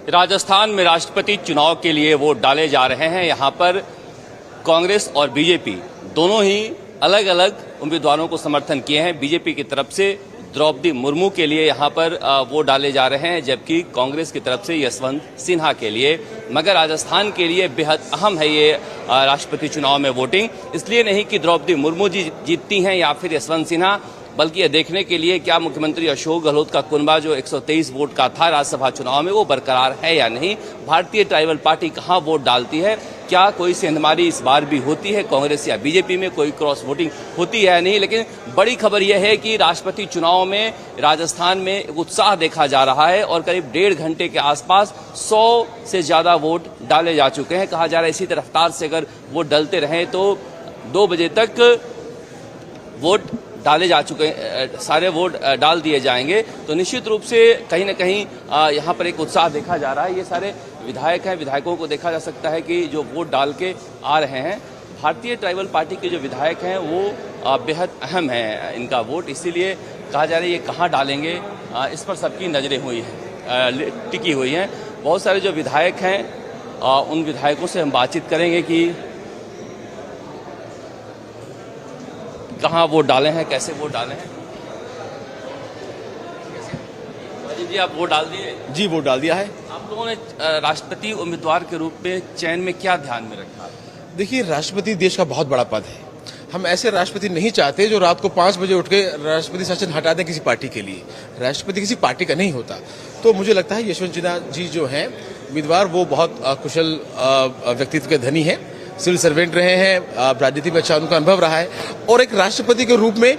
राजस्थान में राष्ट्रपति चुनाव के लिए वोट डाले जा रहे हैं। यहाँ पर कांग्रेस और बीजेपी दोनों ही अलग अलग उम्मीदवारों को समर्थन किए हैं। बीजेपी की तरफ से द्रौपदी मुर्मू के लिए यहाँ पर वोट डाले जा रहे हैं, जबकि कांग्रेस की तरफ से यशवंत सिन्हा के लिए। मगर राजस्थान के लिए बेहद अहम है ये राष्ट्रपति चुनाव में वोटिंग, इसलिए नहीं कि द्रौपदी मुर्मू जी जीतती हैं या फिर यशवंत सिन्हा, बल्कि यह देखने के लिए क्या मुख्यमंत्री अशोक गहलोत का कुनबा जो 123 वोट का था राज्यसभा चुनाव में वो बरकरार है या नहीं। भारतीय ट्राइबल पार्टी कहां वोट डालती है, क्या कोई सेंधमारी इस बार भी होती है कांग्रेस या बीजेपी में, कोई क्रॉस वोटिंग होती है या नहीं। लेकिन बड़ी खबर यह है कि राष्ट्रपति चुनाव में राजस्थान में उत्साह देखा जा रहा है और करीब 1.5 घंटे के आसपास 100 से ज्यादा वोट डाले जा चुके हैं। कहा जा रहा है इसी रफ्तार से अगर वोट डलते रहे तो 2 बजे तक वोट डाले जा चुके हैं, सारे वोट डाल दिए जाएंगे। तो निश्चित रूप से कहीं ना कहीं यहाँ पर एक उत्साह देखा जा रहा है। ये सारे विधायक हैं, विधायकों को देखा जा सकता है कि जो वोट डाल के आ रहे हैं। भारतीय ट्राइबल पार्टी के जो विधायक हैं वो बेहद अहम है इनका वोट, इसीलिए कहा जा रहा है ये कहाँ डालेंगे इस पर सबकी नज़रें हुई हैं, टिकी हुई हैं। बहुत सारे जो विधायक हैं उन विधायकों से हम बातचीत करेंगे कि कहाँ वोट डाले हैं, कैसे वोट डाले हैं। जी आप वोट डाल दिए? जी वोट डाल दिया है। आप लोगों ने राष्ट्रपति उम्मीदवार के रूप में चयन में क्या ध्यान में रखा? देखिए, राष्ट्रपति देश का बहुत बड़ा पद है। हम ऐसे राष्ट्रपति नहीं चाहते जो रात को 5 बजे उठ के राष्ट्रपति शासन हटा दें किसी पार्टी के लिए। राष्ट्रपति किसी पार्टी का नहीं होता। तो मुझे लगता है यशवंत सिन्हा जी जो हैं उम्मीदवार, वो बहुत कुशल व्यक्तित्व के धनी हैं, सिविल सर्वेंट रहे हैं, राजनीति में अच्छा उनका अनुभव रहा है और एक राष्ट्रपति के रूप में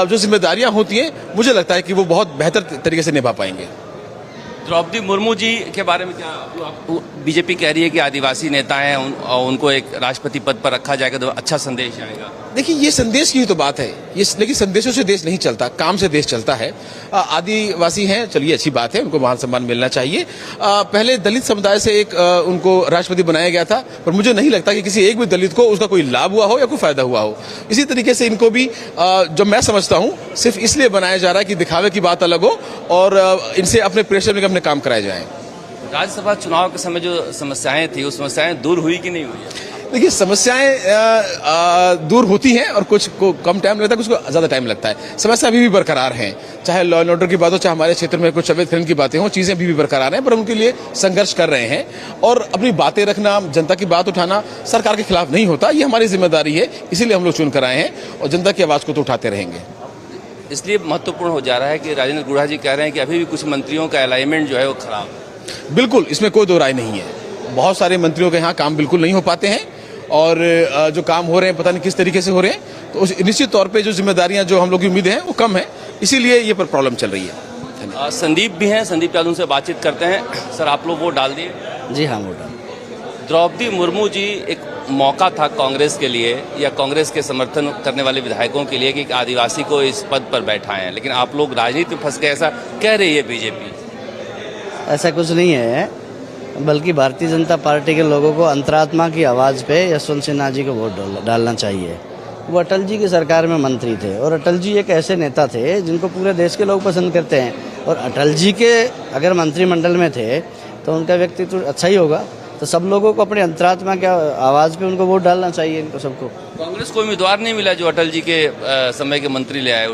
जो जिम्मेदारियां होती हैं मुझे लगता है कि वो बहुत बेहतर तरीके से निभा पाएंगे। द्रौपदी मुर्मू जी के बारे में क्या बीजेपी कह रही है कि आदिवासी नेता हैं, उनको एक राष्ट्रपति पद पर रखा जाएगा तो अच्छा संदेश आएगा। देखिए, ये संदेश की ही तो बात है, ये लेकिन संदेशों से देश नहीं चलता, काम से देश चलता है। आदिवासी हैं, चलिए अच्छी बात है, उनको मान सम्मान मिलना चाहिए। पहले दलित समुदाय से एक उनको राष्ट्रपति बनाया गया था, पर मुझे नहीं लगता कि किसी एक भी दलित को उसका कोई लाभ हुआ हो या कोई फायदा हुआ हो। इसी तरीके से इनको भी जो मैं समझता हूँ सिर्फ इसलिए बनाया जा रहा है कि दिखावे की बात अलग हो और इनसे अपने प्रेशर में अपने काम कराए जाएं। राज्यसभा चुनाव के समय जो समस्याएं थी, वो समस्याएं दूर हुई कि नहीं हुई? देखिए, समस्याएं दूर होती हैं और कुछ को कम टाइम लगता है, कुछ को ज्यादा टाइम लगता है। समस्या अभी भी बरकरार हैं, चाहे लॉ एंड ऑर्डर की बात हो, चाहे हमारे क्षेत्र में कुछ अवैध खनन की बातें हो, चीजें अभी भी बरकरार हैं, पर उनके लिए संघर्ष कर रहे हैं। और अपनी बातें रखना, जनता की बात उठाना सरकार के खिलाफ नहीं होता, ये हमारी जिम्मेदारी है, इसीलिए हम लोग चुन कर आए हैं और जनता की आवाज को तो उठाते रहेंगे। इसलिए महत्वपूर्ण हो जा रहा है कि राजेंद्र गुढ़ा जी कह रहे हैं कि अभी भी कुछ मंत्रियों का अलाइनमेंट जो है वो खराब है। बिल्कुल, इसमें कोई दो राय नहीं है। बहुत सारे मंत्रियों के यहाँ काम बिल्कुल नहीं हो पाते हैं और जो काम हो रहे हैं पता नहीं किस तरीके से हो रहे हैं, तो निश्चित तौर पे जो जिम्मेदारियां जो हम लोग की उम्मीदें हैं वो कम है, इसीलिए ये पर प्रॉब्लम चल रही है। संदीप भी हैं, संदीप यादव से बातचीत करते हैं। सर, आप लोग वोट डाल दिए? जी हाँ, वोट डाल। द्रौपदी मुर्मू जी एक मौका था कांग्रेस के लिए या कांग्रेस के समर्थन करने वाले विधायकों के लिए कि आदिवासी को इस पद पर बैठाएं, लेकिन आप लोग राजनीति में फंस गए, ऐसा कह रही है बीजेपी। ऐसा कुछ नहीं है, बल्कि भारतीय जनता पार्टी के लोगों को अंतरात्मा की आवाज़ पे यशवंत सिन्हा जी को वोट डालना चाहिए। वो अटल जी की सरकार में मंत्री थे और अटल जी एक ऐसे नेता थे जिनको पूरे देश के लोग पसंद करते हैं, और अटल जी के अगर मंत्रिमंडल में थे तो उनका व्यक्तित्व अच्छा ही होगा। तो सब लोगों को अपने अंतरात्मा के आवाज़ पे उनको वोट डालना चाहिए, इनको सबको। कांग्रेस को उम्मीदवार नहीं मिला जो अटल जी के समय के मंत्री ले आए।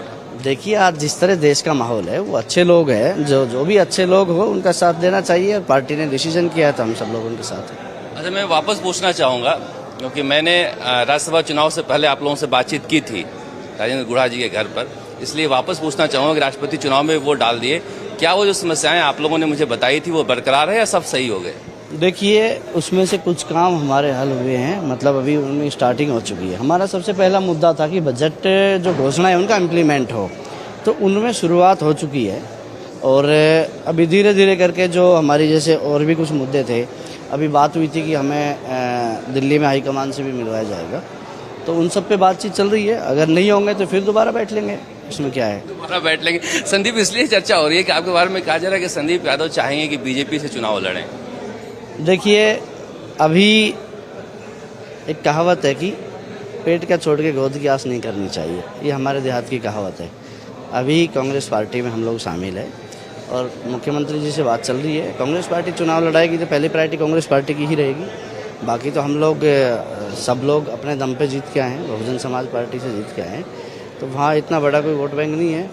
देखिए, आज जिस तरह देश का माहौल है, वो अच्छे लोग हैं, जो भी अच्छे लोग हो उनका साथ देना चाहिए। पार्टी ने डिसीजन किया था, हम सब लोग उनके साथ हैं। अच्छा, मैं वापस पूछना चाहूँगा क्योंकि मैंने राज्यसभा चुनाव से पहले आप लोगों से बातचीत की थी राजेंद्र गुढ़ा जी के घर पर, इसलिए वापस पूछना चाहूँगा कि राष्ट्रपति चुनाव में वोट डाल दिए, क्या वो जो समस्याएं आप लोगों ने मुझे बताई थी वो बरकरार है या सब सही हो गए? देखिए, उसमें से कुछ काम हमारे हल हुए हैं, मतलब अभी उनमें स्टार्टिंग हो चुकी है। हमारा सबसे पहला मुद्दा था कि बजट जो घोषणा है उनका इम्प्लीमेंट हो, तो उनमें शुरुआत हो चुकी है। और अभी धीरे धीरे करके जो हमारी जैसे और भी कुछ मुद्दे थे, अभी बात हुई थी कि हमें दिल्ली में हाईकमान से भी मिलवाया जाएगा, तो उन सब पे बातचीत चल रही है। अगर नहीं होंगे तो फिर दोबारा बैठ लेंगे, इसमें क्या है, दोबारा बैठ लेंगे। संदीप, इसलिए चर्चा हो रही है कि आपके बारे में कहा जा रहा है कि संदीप यादव चाहेंगे कि बीजेपी से चुनाव लड़ें। देखिए, अभी एक कहावत है कि पेट का छोड़ के गोद की आस नहीं करनी चाहिए, ये हमारे देहात की कहावत है। अभी कांग्रेस पार्टी में हम लोग शामिल है और मुख्यमंत्री जी से बात चल रही है। कांग्रेस पार्टी चुनाव लड़ाएगी तो पहली प्रायोरिटी कांग्रेस पार्टी की ही रहेगी। बाकी तो हम लोग सब लोग अपने दम पे जीत के आए हैं, बहुजन समाज पार्टी से जीत के आए हैं, तो वहाँ इतना बड़ा कोई वोट बैंक नहीं है।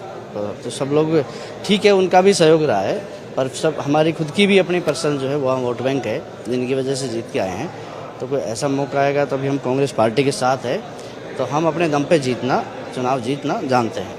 तो सब लोग ठीक है, उनका भी सहयोग रहा है, पर सब हमारी खुद की भी अपनी पर्सनल जो है वहाँ वोट बैंक है जिनकी वजह से जीत के आए हैं। तो कोई ऐसा मौका आएगा तो अभी हम कांग्रेस पार्टी के साथ है, तो हम अपने दम पे चुनाव जीतना जानते हैं।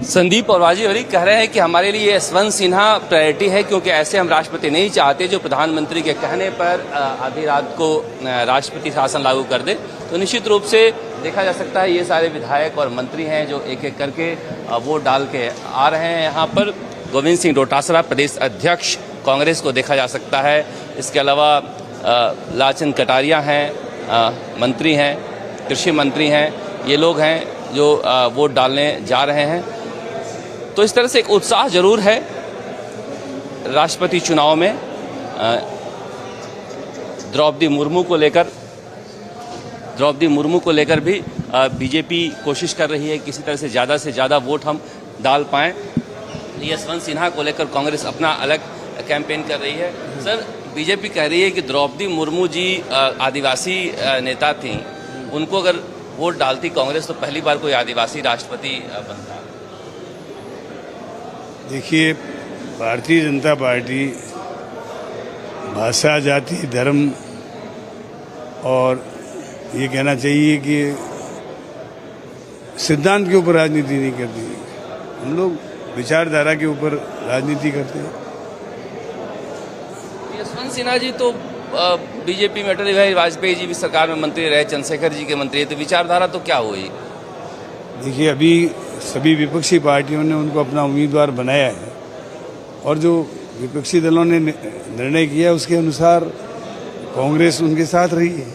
संदीप और वाजीवरी कह रहे हैं कि हमारे लिए यशवंत सिन्हा प्रायोरिटी है, क्योंकि ऐसे हम राष्ट्रपति नहीं चाहते जो प्रधानमंत्री के कहने पर आधी रात को राष्ट्रपति शासन लागू कर दे। तो निश्चित रूप से देखा जा सकता है ये सारे विधायक और मंत्री हैं जो एक एक करके वोट डाल के आ रहे हैं। यहाँ पर गोविंद सिंह डोटासरा प्रदेश अध्यक्ष कांग्रेस को देखा जा सकता है। इसके अलावा लालचंद कटारिया हैं, मंत्री हैं, कृषि मंत्री हैं, ये लोग हैं जो वोट डालने जा रहे हैं। तो इस तरह से एक उत्साह जरूर है राष्ट्रपति चुनाव में। द्रौपदी मुर्मू को लेकर भी बीजेपी कोशिश कर रही है किसी तरह से ज़्यादा वोट हम डाल पाएं। यशवंत सिन्हा को लेकर कांग्रेस अपना अलग कैंपेन कर रही है। सर, बीजेपी कह रही है कि द्रौपदी मुर्मू जी आदिवासी नेता थीं, उनको अगर वोट डालती कांग्रेस तो पहली बार कोई आदिवासी राष्ट्रपति बनता। देखिए, भारतीय जनता पार्टी भाषा, जाति, धर्म और ये कहना चाहिए कि सिद्धांत के ऊपर राजनीति नहीं करती। हम लोग विचारधारा के ऊपर राजनीति करते हैं। यशवंत सिन्हा जी तो बीजेपी में अटल बिहारी वाजपेयी जी भी सरकार में मंत्री रहे, चंद्रशेखर जी के मंत्री, तो विचारधारा तो क्या हुई? देखिए, अभी सभी विपक्षी पार्टियों ने उनको अपना उम्मीदवार बनाया है और जो विपक्षी दलों ने निर्णय किया उसके अनुसार कांग्रेस उनके साथ रही है।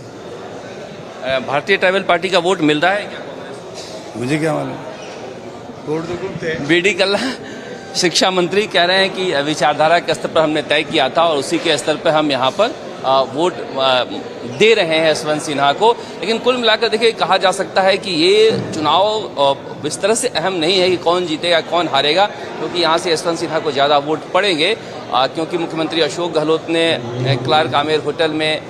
भारतीय ट्राइबल पार्टी का वोट मिल रहा है क्या कांग्रेस? मुझे क्या मालूम, वोट तो गुप्त है। बीडी कल्ला शिक्षा मंत्री कह रहे हैं कि विचारधारा के स्तर पर हमने तय किया था और उसी के स्तर पर हम यहाँ पर वोट दे रहे हैं यशवंत सिन्हा को। लेकिन कुल मिलाकर देखिए, कहा जा सकता है कि ये चुनाव इस तरह से अहम नहीं है कि कौन जीतेगा कौन हारेगा, क्योंकि यहाँ से यशवंत सिन्हा को ज़्यादा वोट पड़ेंगे। क्योंकि मुख्यमंत्री अशोक गहलोत ने क्लार्क आमेर होटल में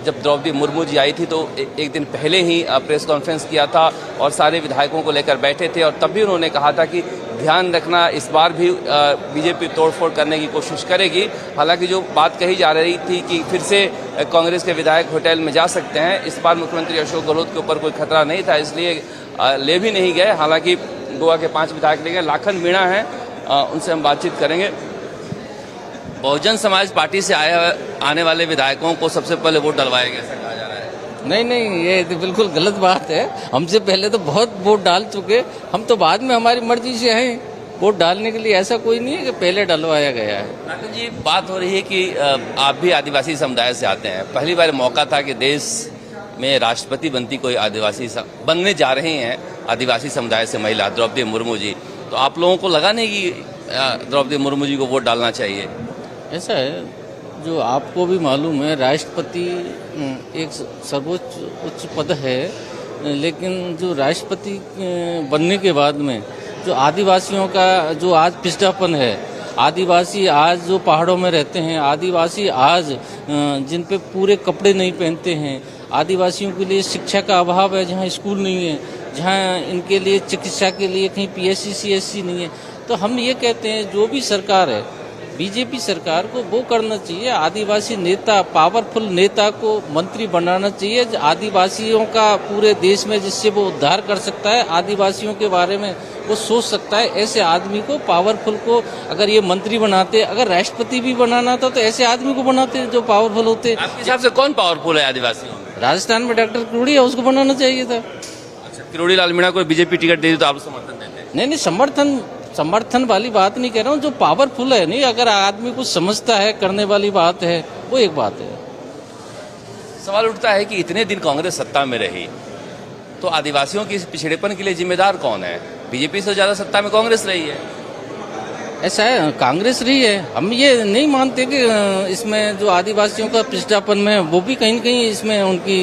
जब द्रौपदी मुर्मू जी आई थी तो एक दिन पहले ही प्रेस कॉन्फ्रेंस किया था और सारे विधायकों को लेकर बैठे थे, और तब भी उन्होंने कहा था कि ध्यान रखना इस बार भी बीजेपी तोड़फोड़ करने की कोशिश करेगी। हालांकि जो बात कही जा रही थी कि फिर से कांग्रेस के विधायक होटल में जा सकते हैं, इस बार मुख्यमंत्री अशोक गहलोत के ऊपर कोई खतरा नहीं था, इसलिए ले भी नहीं गए। हालांकि गोवा के 5 विधायक ले गए। लाखन मीणा हैं, उनसे हम बातचीत करेंगे। बहुजन समाज पार्टी से आने वाले विधायकों को सबसे पहले वोट डलवाया गया, ऐसा कहा जा रहा है। नहीं, ये तो बिल्कुल गलत बात है। हमसे पहले तो बहुत वोट डाल चुके, हम तो बाद में हमारी मर्जी से हैं वोट डालने के लिए। ऐसा कोई नहीं है कि पहले डलवाया गया है। लाखन जी, बात हो रही है कि आप भी आदिवासी समुदाय से आते हैं। पहली बार मौका था कि देश में राष्ट्रपति बनती कोई आदिवासी बनने जा रही हैं आदिवासी समुदाय से महिला द्रौपदी मुर्मू जी, तो आप लोगों को लगा नहीं कि द्रौपदी मुर्मू जी को वोट डालना चाहिए? ऐसा है, जो आपको भी मालूम है, राष्ट्रपति एक सर्वोच्च उच्च पद है, लेकिन जो राष्ट्रपति बनने के बाद में जो आदिवासियों का जो आज पिछड़ापन है, आदिवासी आज जो पहाड़ों में रहते हैं, आदिवासी आज जिन पे पूरे कपड़े नहीं पहनते हैं, आदिवासियों के लिए शिक्षा का अभाव है, जहाँ स्कूल नहीं है, जहाँ इनके लिए चिकित्सा के लिए कहीं PSC CSC नहीं है, तो हम ये कहते हैं जो भी सरकार है, बीजेपी सरकार को वो करना चाहिए, आदिवासी नेता, पावरफुल नेता को मंत्री बनाना चाहिए, आदिवासियों का पूरे देश में जिससे वो उद्धार कर सकता है, आदिवासियों के बारे में वो सोच सकता है। ऐसे आदमी को, पावरफुल को अगर ये मंत्री बनाते, अगर राष्ट्रपति भी बनाना था तो ऐसे आदमी को बनाते जो पावरफुल होते। आपके हिसाब से कौन पावरफुल है आदिवासियों में? राजस्थान में डॉक्टर किरोड़ी है, उसको बनाना चाहिए था। अच्छा, किरोड़ी लाल मीणा को बीजेपी टिकट दे दी तो आप समर्थन देते हैं? नहीं, समर्थन वाली बात नहीं कह रहा हूँ, जो पावरफुल है, नहीं, अगर आदमी कुछ समझता है, करने वाली बात है, वो एक बात है। सवाल उठता है कि इतने दिन कांग्रेस सत्ता में रही तो आदिवासियों की इस पिछड़ेपन के लिए जिम्मेदार कौन है? बीजेपी से ज्यादा सत्ता में कांग्रेस रही है। ऐसा है, कांग्रेस रही है। हम ये नहीं मानते कि इसमें जो आदिवासियों का पिछड़ापन में वो भी कहीं न कहीं इसमें उनकी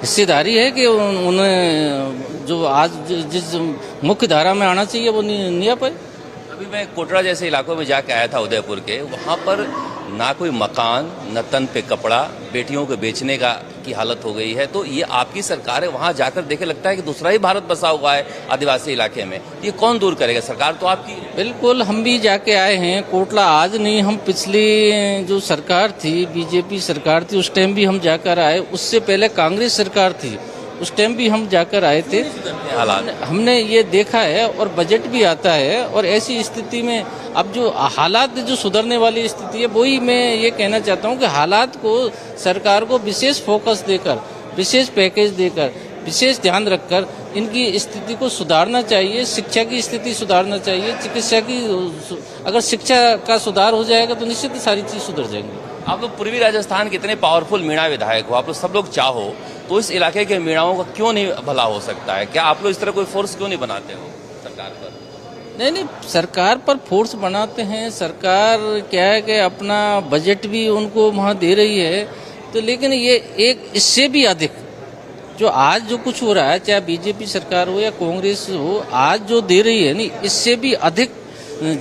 हिस्सेदारी है कि उन्हें जो आज जिस मुख्य धारा में आना चाहिए वो नहीं आ पाए। अभी मैं कोटड़ा जैसे इलाकों में जाके आया था, उदयपुर के, वहाँ पर ना कोई मकान, न तन पे कपड़ा, बेटियों को बेचने की हालत हो गई है। तो ये आपकी सरकार है, वहाँ जाकर देखे लगता है कि दूसरा ही भारत बसा हुआ है आदिवासी इलाके में। ये कौन दूर करेगा? सरकार तो आपकी है। बिल्कुल, हम भी जाके आए हैं कोटला। आज नहीं, हम पिछली जो सरकार थी, बीजेपी सरकार थी, उस टाइम भी हम जाकर आए। उससे पहले कांग्रेस सरकार थी, उस टाइम भी हम जाकर आए थे। हालात हमने ये देखा है और बजट भी आता है। और ऐसी स्थिति में अब जो हालात जो सुधरने वाली स्थिति है, वही मैं ये कहना चाहता हूँ कि हालात को सरकार को विशेष फोकस देकर, विशेष पैकेज देकर, विशेष ध्यान रखकर इनकी स्थिति को सुधारना चाहिए। शिक्षा की स्थिति सुधारना चाहिए, चिकित्सा की। अगर शिक्षा का सुधार हो जाएगा तो निश्चित ही सारी चीज सुधर जाएंगी। आप लोग पूर्वी राजस्थान के इतने पावरफुल मीणा विधायक हो, आप लोग सब लोग चाहो तो इस इलाके के मीणाओं का क्यों नहीं भला हो सकता है? क्या आप लोग इस तरह कोई फोर्स क्यों नहीं बनाते हो सरकार पर? नहीं, सरकार पर फोर्स बनाते हैं। सरकार क्या है कि अपना बजट भी उनको वहाँ दे रही है। तो लेकिन ये एक इससे भी अधिक जो आज जो कुछ हो रहा है, चाहे बीजेपी सरकार हो या कांग्रेस हो, आज जो दे रही है नहीं, इससे भी अधिक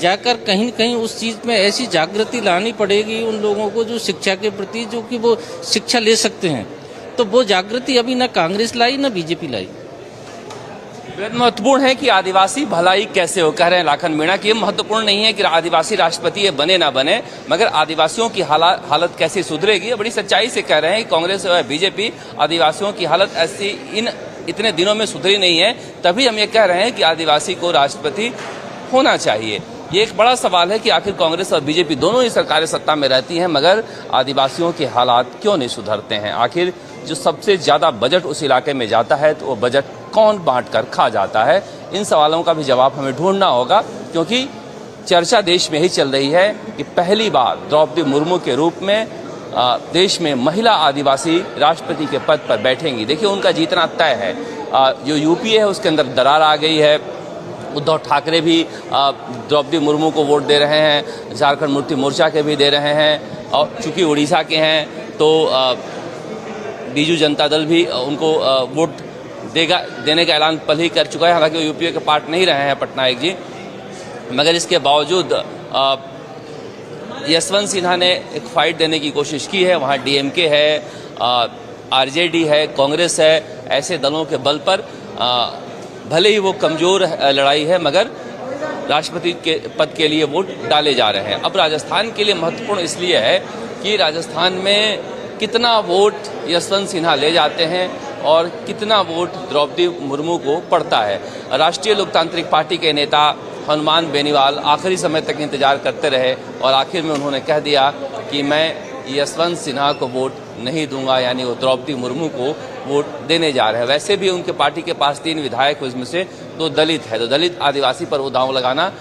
जाकर कहीं न कहीं उस चीज में ऐसी जागृति लानी पड़ेगी उन लोगों को जो शिक्षा के प्रति, जो कि वो शिक्षा ले सकते हैं। तो वो जागृति अभी ना कांग्रेस लाई ना बीजेपी लाई। बेहद महत्वपूर्ण है कि आदिवासी भलाई कैसे हो। कह रहे हैं लाखन मीणा कि ये महत्वपूर्ण नहीं है कि आदिवासी राष्ट्रपति ये बने ना बने, मगर आदिवासियों की हालत कैसे सुधरेगी। बड़ी सच्चाई से कह रहे हैं कि कांग्रेस और बीजेपी आदिवासियों की हालत ऐसी इतने दिनों में सुधरी नहीं है। तभी हम ये कह रहे हैं कि आदिवासी को राष्ट्रपति होना चाहिए। ये एक बड़ा सवाल है कि आखिर कांग्रेस और बीजेपी दोनों ही सरकारें सत्ता में रहती हैं, मगर आदिवासियों के हालात क्यों नहीं सुधरते हैं? आखिर जो सबसे ज्यादा बजट उस इलाके में जाता है तो वो बजट कौन बांट कर खा जाता है? इन सवालों का भी जवाब हमें ढूंढना होगा, क्योंकि चर्चा देश में ही चल रही है कि पहली बार द्रौपदी मुर्मू के रूप में देश में महिला आदिवासी राष्ट्रपति के पद पर बैठेंगी। देखिए, उनका जीतना तय है। जो यूपीए है उसके अंदर दरार आ गई है। उद्धव ठाकरे भी द्रौपदी मुर्मू को वोट दे रहे हैं, झारखंड मुक्ति मोर्चा के भी दे रहे हैं, और चूंकि उड़ीसा के हैं तो बीजू जनता दल भी उनको वोट देने का ऐलान पहले ही कर चुका है। हालांकि वो यूपीए के पार्ट नहीं रहे हैं पटनायक जी, मगर इसके बावजूद यशवंत सिन्हा ने एक फाइट देने की कोशिश की है। वहाँ डीएमके है, आरजेडी है, कांग्रेस है। ऐसे दलों के बल पर भले ही वो कमजोर लड़ाई है, मगर राष्ट्रपति के पद के लिए वोट डाले जा रहे हैं। अब राजस्थान के लिए महत्वपूर्ण इसलिए है कि राजस्थान में कितना वोट यशवंत सिन्हा ले जाते हैं और कितना वोट द्रौपदी मुर्मू को पड़ता है। राष्ट्रीय लोकतांत्रिक पार्टी के नेता हनुमान बेनीवाल आखिरी समय तक इंतजार करते रहे और आखिर में उन्होंने कह दिया कि मैं यशवंत सिन्हा को वोट नहीं दूंगा, यानी वो द्रौपदी मुर्मू को वोट देने जा रहे हैं। वैसे भी उनके पार्टी के पास 3 विधायक, उसमें से 2 दलित है, तो दलित आदिवासी पर वो दांव लगाना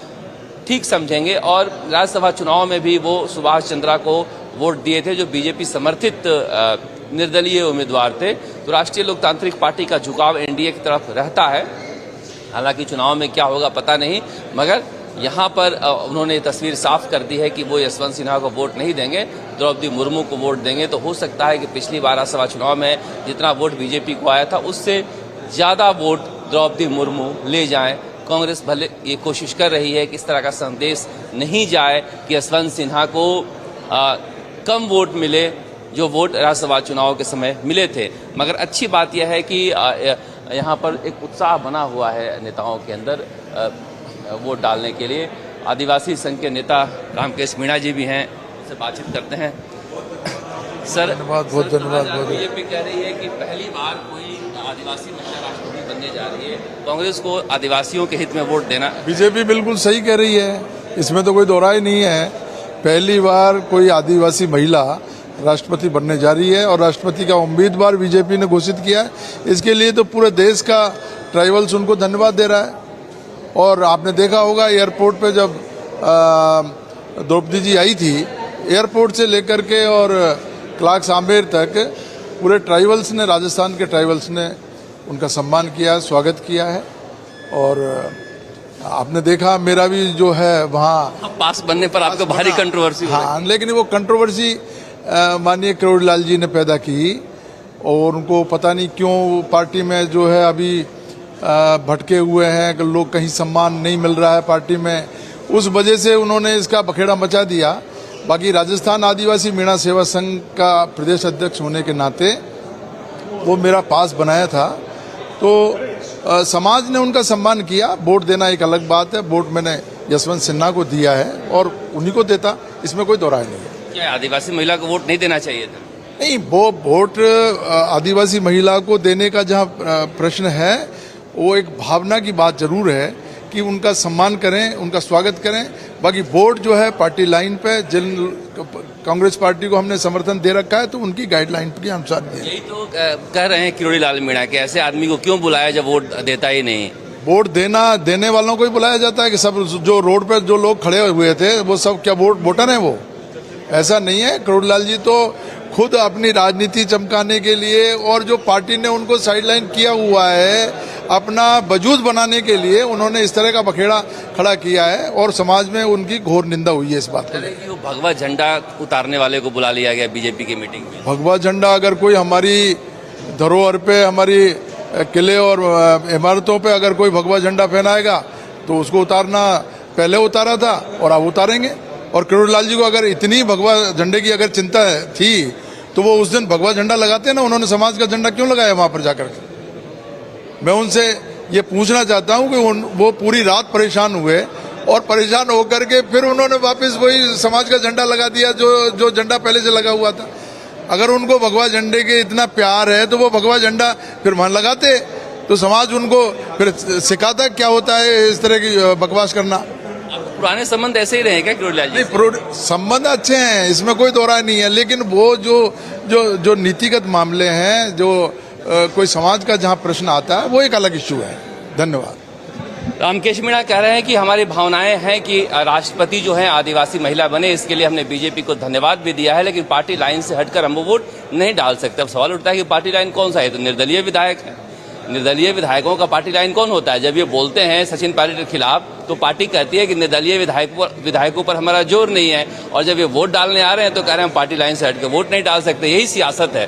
ठीक समझेंगे। और राज्यसभा चुनाव में भी वो सुभाष चंद्रा को वोट दिए थे, जो बीजेपी समर्थित निर्दलीय उम्मीदवार थे। तो राष्ट्रीय लोकतांत्रिक पार्टी का झुकाव एनडीए की तरफ रहता है। हालांकि चुनाव में क्या होगा पता नहीं, मगर यहाँ पर उन्होंने तस्वीर साफ कर दी है कि वो यशवंत सिन्हा को वोट नहीं देंगे, द्रौपदी मुर्मू को वोट देंगे। तो हो सकता है कि पिछली बार राज्यसभा चुनाव में जितना वोट बीजेपी को आया था, उससे ज़्यादा वोट द्रौपदी मुर्मू ले जाएं। कांग्रेस भले ये कोशिश कर रही है कि इस तरह का संदेश नहीं जाए कि यशवंत सिन्हा को कम वोट मिले जो वोट राज्यसभा चुनाव के समय मिले थे। मगर अच्छी बात यह है कि यहाँ पर एक उत्साह बना हुआ है नेताओं के अंदर वोट डालने के लिए। आदिवासी संघ के नेता रामकेश मीणा जी भी हैं, से बातचीत करते हैं। सर, बहुत धन्यवाद। बीजेपी कह रही है कि पहली बार कोई आदिवासी महिला राष्ट्रपति बनने जा रही है, कांग्रेस को आदिवासियों के हित में वोट देना। बीजेपी बिल्कुल सही कह रही है, इसमें तो कोई दोहराई नहीं है। पहली बार कोई आदिवासी महिला राष्ट्रपति बनने जा रही है और राष्ट्रपति का उम्मीदवार बीजेपी ने घोषित किया है। इसके लिए तो पूरे देश का ट्राइबल्स उनको धन्यवाद दे रहा है। और आपने देखा होगा एयरपोर्ट पे जब द्रौपदी जी आई थी, एयरपोर्ट से लेकर के और क्लार्क्स आम्बेर तक पूरे ट्राइबल्स ने, राजस्थान के ट्राइबल्स ने उनका सम्मान किया, स्वागत किया है। और आपने देखा मेरा भी जो है वहाँ पास बनने पर आपको भारी कंट्रोवर्सी हो रही है। हाँ, लेकिन वो कंट्रोवर्सी माननीय किरोड़ीलाल जी ने पैदा की और उनको पता नहीं क्यों पार्टी में जो है अभी भटके हुए हैं कि लोग कहीं सम्मान नहीं मिल रहा है पार्टी में, उस वजह से उन्होंने इसका बखेड़ा मचा दिया। बाकी राजस्थान आदिवासी मीणा सेवा संघ का प्रदेश अध्यक्ष होने के नाते वो मेरा पास बनाया था, तो समाज ने उनका सम्मान किया। वोट देना एक अलग बात है, वोट मैंने यशवंत सिन्हा को दिया है और उन्हीं को देता, इसमें कोई दो राय नहीं है। क्या आदिवासी महिला को वोट नहीं देना चाहिए था? नहीं, वो वोट आदिवासी महिला को देने का जहाँ प्रश्न है वो एक भावना की बात जरूर है कि उनका सम्मान करें, उनका स्वागत करें। बाकी वोट जो है पार्टी लाइन पे, जिन कांग्रेस पार्टी को हमने समर्थन दे रखा है तो उनकी गाइडलाइन के अनुसार दिए। यही तो कह रहे हैं किरोड़ीलाल मीणा के ऐसे आदमी को क्यों बुलाया जब वोट देता ही नहीं? वोट देने वालों को ही बुलाया जाता है कि सब जो रोड पे जो लोग खड़े हुए थे वो सब क्या वोटर हैं? वो ऐसा नहीं है। किरोड़ीलाल जी तो खुद अपनी राजनीति चमकाने के लिए और जो पार्टी ने उनको साइडलाइन किया हुआ है अपना वजूद बनाने के लिए उन्होंने इस तरह का बखेड़ा खड़ा किया है और समाज में उनकी घोर निंदा हुई है इस बात को। भगवा झंडा उतारने वाले को बुला लिया गया बीजेपी की मीटिंग में। भगवा झंडा अगर कोई हमारी धरोहर पे, हमारी किले और इमारतों पे अगर कोई भगवा झंडा फहराएगा तो उसको उतारना पहले उतारा था और अब उतारेंगे। और किरोड़ीलाल जी को अगर इतनी भगवा झंडे की अगर चिंता थी तो वो उस दिन भगवा झंडा लगाते ना, उन्होंने समाज का झंडा क्यों लगाया वहां पर जाकर? मैं उनसे ये पूछना चाहता हूं कि वो पूरी रात परेशान हुए और परेशान होकर के फिर उन्होंने वापस वही समाज का झंडा लगा दिया जो झंडा पहले से लगा हुआ था। अगर उनको भगवा झंडे के इतना प्यार है तो वो भगवा झंडा फिर वहां लगाते, तो समाज उनको फिर सिखाता क्या होता है इस तरह की बकवास करना। पुराने संबंध ऐसे ही रहे क्या किरोड़ीलाल जी? नहीं, संबंध अच्छे हैं, इसमें कोई दो राय नहीं है, लेकिन वो जो नीतिगत मामले हैं, जो कोई समाज का जहां प्रश्न आता है वो एक अलग इश्यू है। धन्यवाद। रामकेश मीणा कह रहे हैं कि हमारी भावनाएं हैं कि राष्ट्रपति जो है आदिवासी महिला बने, इसके लिए हमने बीजेपी को धन्यवाद भी दिया है, लेकिन पार्टी लाइन से हटकर हम वो वोट नहीं डाल सकते। अब सवाल उठता है कि पार्टी लाइन कौन सा है? तो निर्दलीय विधायक है। निर्दलीय विधायकों का पार्टी लाइन कौन होता है? जब ये बोलते हैं सचिन पायलट के खिलाफ तो पार्टी कहती है कि निर्दलीय विधायकों पर हमारा जोर नहीं है, और जब ये वोट डालने आ रहे हैं तो कह रहे हैं हम पार्टी लाइन से हटकर वोट नहीं डाल सकते। यही सियासत है,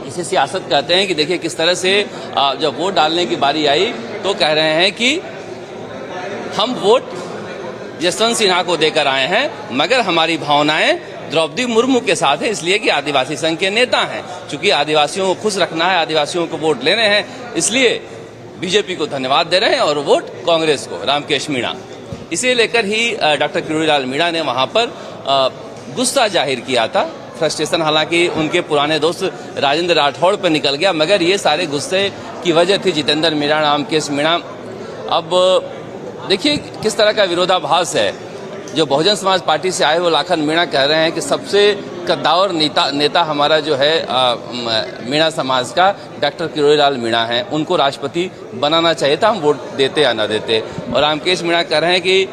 इसे सियासत कहते हैं। कि देखिए किस तरह से जब वोट डालने की बारी आई तो कह रहे हैं कि हम वोट यशवंत सिन्हा को देकर आए हैं, मगर हमारी भावनाएं द्रौपदी मुर्मू के साथ है, इसलिए कि आदिवासी संघ के नेता हैं। चूंकि आदिवासियों को खुश रखना है, आदिवासियों को वोट लेने हैं, इसलिए बीजेपी को धन्यवाद दे रहे हैं और वोट कांग्रेस को। रामकेश मीणा इसे लेकर ही डॉक्टर किरोड़ीलाल मीणा ने वहां पर गुस्सा जाहिर किया था। फ्रस्ट्रेशन हालांकि उनके पुराने दोस्त राजेंद्र राठौड़ पर निकल गया, मगर ये सारे गुस्से की वजह थी जितेंद्र मीणा, रामकेश मीणा। अब देखिए किस तरह का विरोधाभास है। जो बहुजन समाज पार्टी से आए हुए लाखन मीणा कह रहे हैं कि सबसे कद्दावर नेता हमारा जो है मीणा समाज का डॉक्टर किरोड़ीलाल मीणा है, उनको राष्ट्रपति बनाना चाहिए था, हम वोट देते या ना देते। और रामकेश मीणा कह रहे हैं कि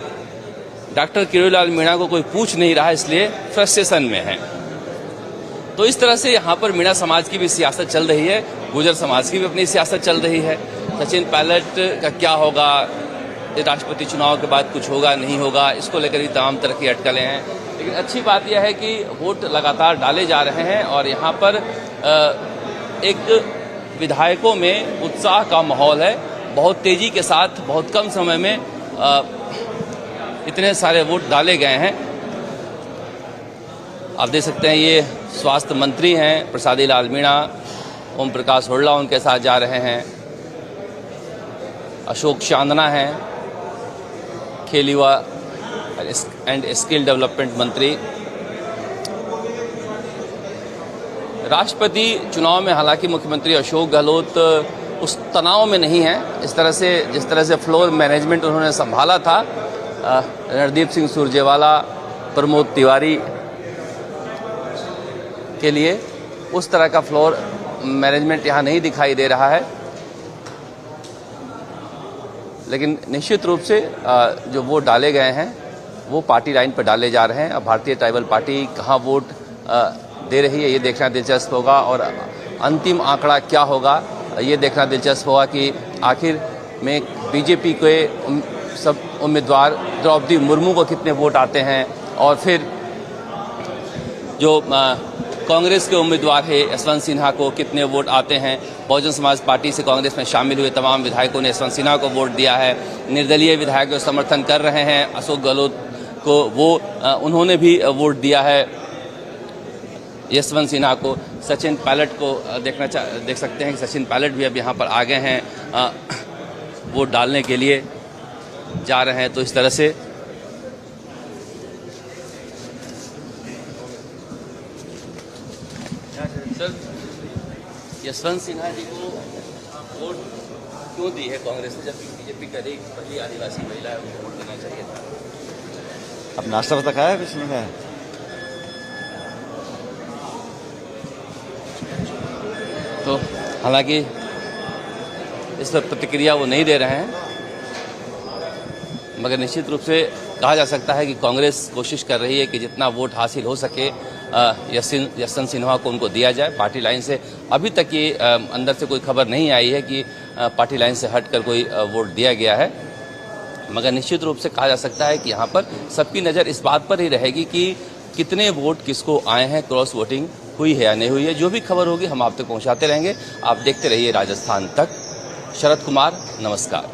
डॉक्टर किरोड़ीलाल मीणा को कोई पूछ नहीं रहा, इसलिए फ्रस्ट्रेशन में है। तो इस तरह से यहाँ पर मीणा समाज की भी सियासत चल रही है, गुर्जर समाज की भी अपनी सियासत चल रही है। सचिन पायलट का क्या होगा, राष्ट्रपति चुनाव के बाद कुछ होगा नहीं होगा, इसको लेकर भी तमाम तरह की अटकलें हैं। लेकिन अच्छी बात यह है कि वोट लगातार डाले जा रहे हैं और यहाँ पर एक विधायकों में उत्साह का माहौल है। बहुत तेजी के साथ बहुत कम समय में इतने सारे वोट डाले गए हैं। आप देख सकते हैं ये स्वास्थ्य मंत्री हैं प्रसादी लाल मीणा, ओम प्रकाश हुड्डा उनके साथ जा रहे हैं, अशोक चांदना हैं खेल युवा एंड स्किल डेवलपमेंट मंत्री। राष्ट्रपति चुनाव में हालांकि मुख्यमंत्री अशोक गहलोत उस तनाव में नहीं है, इस तरह से जिस तरह से फ्लोर मैनेजमेंट उन्होंने संभाला था, रणदीप सिंह सुरजेवाला, प्रमोद तिवारी के लिए उस तरह का फ्लोर मैनेजमेंट यहाँ नहीं दिखाई दे रहा है। लेकिन निश्चित रूप से जो वोट डाले गए हैं वो पार्टी लाइन पर डाले जा रहे हैं। अब भारतीय ट्राइबल पार्टी कहाँ वोट दे रही है ये देखना दिलचस्प होगा, और अंतिम आंकड़ा क्या होगा ये देखना दिलचस्प होगा कि आखिर में बीजेपी के सब उम्मीदवार द्रौपदी मुर्मू को कितने वोट आते हैं, और फिर जो कांग्रेस के उम्मीदवार है यशवंत सिन्हा को कितने वोट आते हैं। बहुजन समाज पार्टी से कांग्रेस में शामिल हुए तमाम विधायकों ने यशवंत सिन्हा को वोट दिया है। निर्दलीय विधायक जो समर्थन कर रहे हैं अशोक गहलोत को, वो उन्होंने भी वोट दिया है यशवंत सिन्हा को। सचिन पायलट को देख सकते हैं कि सचिन पायलट भी अब यहाँ पर आ गए हैं, वोट डालने के लिए जा रहे हैं। तो इस तरह से सर, यशवंत सिन्हा जी को वोट क्यों दी है कांग्रेस ने, जबकि बीजेपी का एक पहली आदिवासी महिला है, उनको वोट देना चाहिए था। अब नाश्ता वास्ता खाया कुछ नहीं खाया? तो हालांकि इस पर प्रतिक्रिया वो नहीं दे रहे हैं, मगर निश्चित रूप से कहा जा सकता है कि कांग्रेस कोशिश कर रही है कि जितना वोट हासिल हो सके यशवंत सिन्हा को उनको दिया जाए पार्टी लाइन से। अभी तक ये अंदर से कोई खबर नहीं आई है कि पार्टी लाइन से हटकर कोई वोट दिया गया है, मगर निश्चित रूप से कहा जा सकता है कि यहाँ पर सबकी नज़र इस बात पर ही रहेगी कि कितने वोट किसको आए हैं, क्रॉस वोटिंग हुई है या नहीं हुई है। जो भी खबर होगी हम आप तक पहुँचाते रहेंगे। आप देखते रहिए राजस्थान तक। शरद कुमार, नमस्कार।